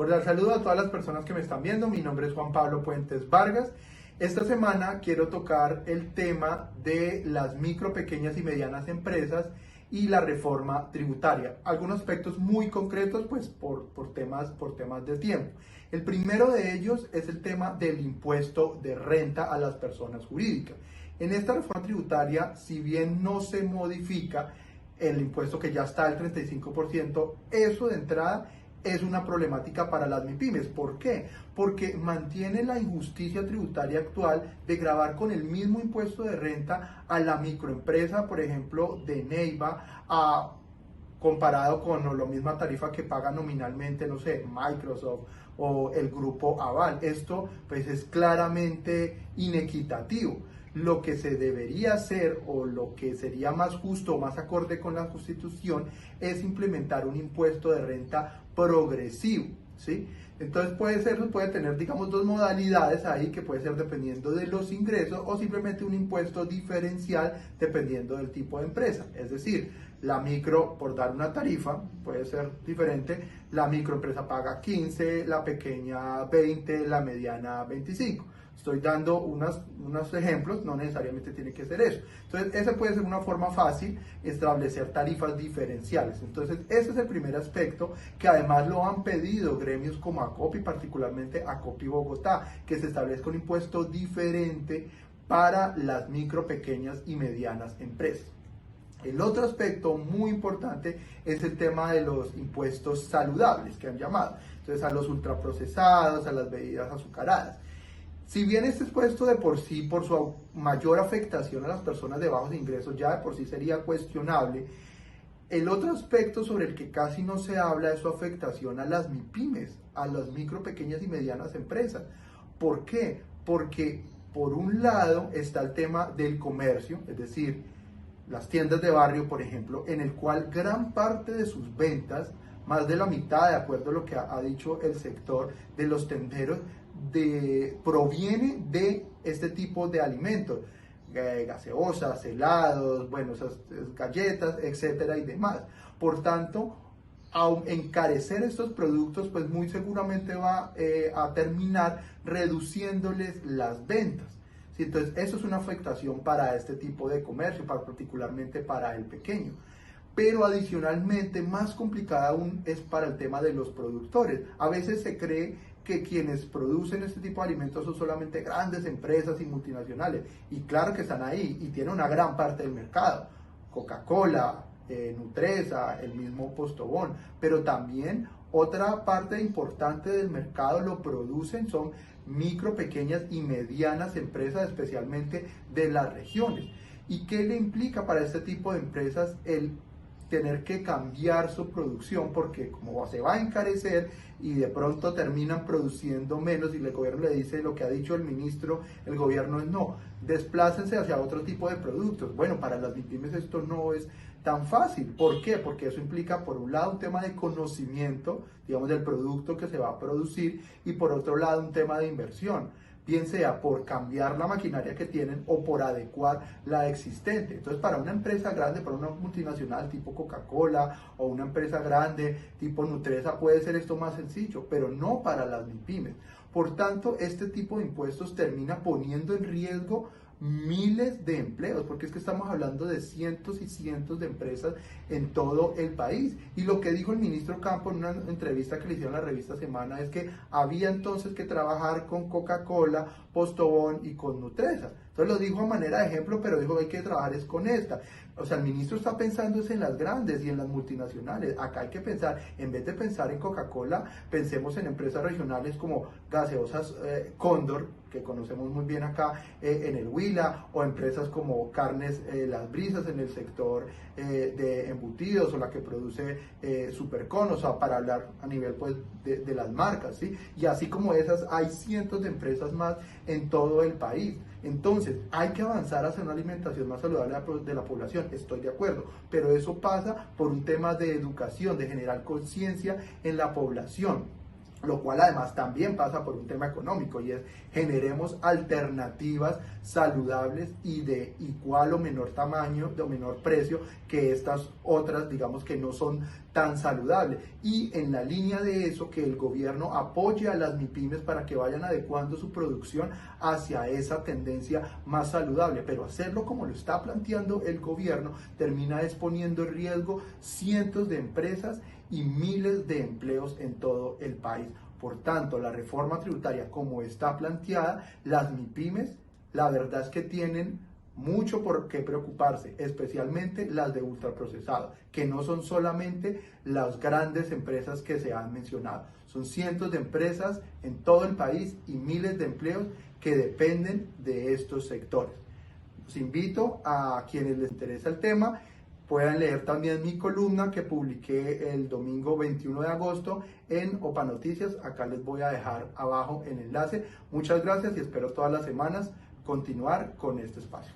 Cordial saludo a todas las personas que me están viendo. Mi nombre es Juan Pablo Puentes Vargas. Esta semana quiero tocar el tema de las micro, pequeñas y medianas empresas y la reforma tributaria. Algunos aspectos muy concretos, pues por temas de tiempo. El primero de ellos es el tema del impuesto de renta a las personas jurídicas. En esta reforma tributaria, si bien no se modifica el impuesto que ya está al 35%, eso de entrada es una problemática para las MIPYMES. ¿Por qué? Porque mantiene la injusticia tributaria actual de gravar con el mismo impuesto de renta a la microempresa, por ejemplo, de Neiva, comparado con la misma tarifa que paga nominalmente, no sé, Microsoft o el grupo Aval. Esto pues es claramente inequitativo. Lo que se debería hacer o lo que sería más justo o más acorde con la Constitución es implementar un impuesto de renta progresivo, ¿sí? Entonces puede tener, digamos, dos modalidades ahí, que puede ser dependiendo de los ingresos o simplemente un impuesto diferencial dependiendo del tipo de empresa. Es decir, la micro, por dar una tarifa, puede ser diferente, la microempresa paga 15, la pequeña 20, la mediana 25. Estoy dando unos ejemplos, no necesariamente tiene que ser eso. Entonces, esa puede ser una forma fácil, establecer tarifas diferenciales. Entonces, ese es el primer aspecto, que además lo han pedido gremios como ACOPI, particularmente ACOPI Bogotá, que se establezca un impuesto diferente para las micro, pequeñas y medianas empresas. El otro aspecto muy importante es el tema de los impuestos saludables, que han llamado. Entonces, a los ultraprocesados, a las bebidas azucaradas. Si bien este impuesto de por sí, por su mayor afectación a las personas de bajos ingresos, ya de por sí sería cuestionable, el otro aspecto sobre el que casi no se habla es su afectación a las MIPYMES, a las micro, pequeñas y medianas empresas. ¿Por qué? Porque por un lado está el tema del comercio, es decir, las tiendas de barrio, por ejemplo, en el cual gran parte de sus ventas, más de la mitad, de acuerdo a lo que ha dicho el sector de los tenderos, proviene de este tipo de alimentos, gaseosas, helados, bueno, esas galletas, etcétera y demás. Por tanto, al encarecer estos productos, pues muy seguramente va a terminar reduciéndoles las ventas. ¿Sí? Entonces, eso es una afectación para este tipo de comercio, particularmente para el pequeño. Pero adicionalmente, más complicada aún es para el tema de los productores. A veces se cree que quienes producen este tipo de alimentos son solamente grandes empresas y multinacionales. Y claro que están ahí y tienen una gran parte del mercado. Coca-Cola, Nutresa, el mismo Postobón. Pero también otra parte importante del mercado lo producen son micro, pequeñas y medianas empresas, especialmente de las regiones. ¿Y qué le implica para este tipo de empresas el tener que cambiar su producción? Porque como se va a encarecer y de pronto terminan produciendo menos y el gobierno le dice lo que ha dicho el ministro, el gobierno es no, desplácense hacia otro tipo de productos. Bueno, para las MIPYMES esto no es tan fácil. ¿Por qué? Porque eso implica, por un lado, un tema de conocimiento, digamos, del producto que se va a producir, y por otro lado, un tema de inversión, bien sea por cambiar la maquinaria que tienen o por adecuar la existente. Entonces, para una empresa grande, para una multinacional tipo Coca-Cola o una empresa grande tipo Nutresa, puede ser esto más sencillo, pero no para las MIPYMES. Por tanto, este tipo de impuestos termina poniendo en riesgo miles de empleos, porque es que estamos hablando de cientos y cientos de empresas en todo el país. Y lo que dijo el ministro Campo en una entrevista que le hicieron a la revista Semana es que había entonces que trabajar con Coca-Cola, Postobón y con Nutresa. Entonces lo dijo a manera de ejemplo, pero dijo que hay que trabajar es con esta. O sea, el ministro está pensando en las grandes y en las multinacionales. Acá hay que pensar, en vez de pensar en Coca-Cola, pensemos en empresas regionales como Gaseosas Cóndor, que conocemos muy bien acá en el Huila, o empresas como Carnes Las Brisas en el sector de embutidos, o la que produce Supercon, o sea, para hablar a nivel pues de las marcas, ¿sí? Y así como esas, hay cientos de empresas más en todo el país. Entonces, hay que avanzar hacia una alimentación más saludable de la población, estoy de acuerdo, pero eso pasa por un tema de educación, de generar conciencia en la población. lo cual además también pasa por un tema económico, y es generemos alternativas saludables y de igual o menor tamaño, de menor precio que estas otras, digamos, que no son tan saludables. Y en la línea de eso, que el gobierno apoye a las MIPYMES para que vayan adecuando su producción hacia esa tendencia más saludable, pero hacerlo como lo está planteando el gobierno termina exponiendo en riesgo cientos de empresas y miles de empleos en todo el país. Por tanto, la reforma tributaria como está planteada, las MIPYMES, la verdad es que tienen mucho por qué preocuparse, especialmente las de ultraprocesado, que no son solamente las grandes empresas que se han mencionado, son cientos de empresas en todo el país y miles de empleos que dependen de estos sectores. Los invito a quienes les interesa el tema, puedan leer también mi columna que publiqué el domingo 21 de agosto en OPA Noticias. Acá les voy a dejar abajo el enlace. Muchas gracias y espero todas las semanas continuar con este espacio.